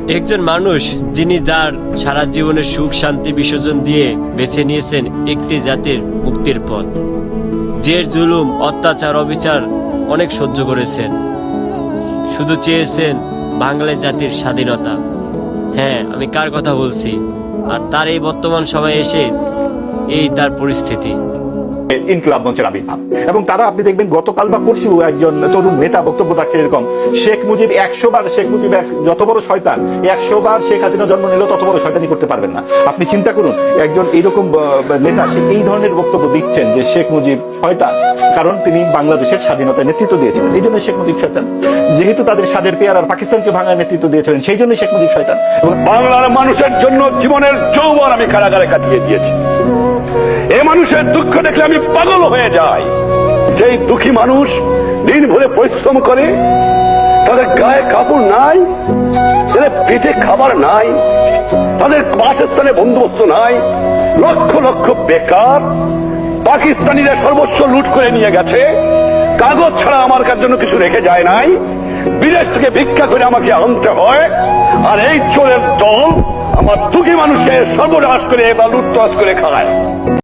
একজন মানুষ যিনি যার সারা জীবনের সুখ শান্তি বিসর্জন দিয়ে বেছে নিয়েছেন একটি জাতির মুক্তির পথ, জের জুলুম অত্যাচার অবিচার অনেক সহ্য করেছেন, শুধু চেয়েছেন বাঙালি জাতির স্বাধীনতা। হ্যাঁ, আমি কার কথা বলছি? আর তার এই বর্তমান সময়ে এসে এই তার পরিস্থিতি। ইনকিলাব মঞ্চের আবির্ভাব, এবং তারা আপনি দেখবেন গতকাল বা পরশু একজন তরুণ নেতা বক্তব্য রাখছে এরকম, শেখ মুজিব 100 বার, শেখ মুজিব যত বড় শয়তান, 100 বার শেখ হাসিনা জন্ম নিলেও তত বড় শয়তানি করতে পারবেন না। আপনি চিন্তা করুন, একজন এইরকম নেতা এই ধরনের বক্তব্য দিচ্ছেন যে শেখ মুজিব শয়তান, কারণ তিনি বাংলাদেশের স্বাধীনতায় নেতৃত্ব দিয়েছিলেন, এই জন্য শেখ মুজিব শয়তান। যেহেতু তাদের স্বাদের পেয়ার আর পাকিস্তানকে ভাঙার নেতৃত্ব দিয়েছিলেন, সেই জন্য শেখ মুজিব শয়তান। এবং বাংলার মানুষের জন্য জীবনের যৌবন আমি কারাগারে কাটিয়ে দিয়েছি। এ মানুষের দুঃখ দেখলে আমি পাগল হয়ে যাই। যেই দুঃখী মানুষ দিন ভরে পরিশ্রম করে, তাদের গায়ে কাপড় নাই, তাদের পেটে খাবার নাই, তাদের বাসস্থানে বন্দোবস্ত নাই, লক্ষ লক্ষ বেকার, পাকিস্তানিরা সর্বস্ব লুট করে নিয়ে গেছে, কাগজ ছাড়া আমার কার জন্য কিছু রেখে যায় নাই, বিদেশ থেকে ভিক্ষা করে আমাকে আনতে হয়। আর এই চোরের দল আমার দুঃখী মানুষের সর্বনাশ করে বা লুটতরাজ করে খায়।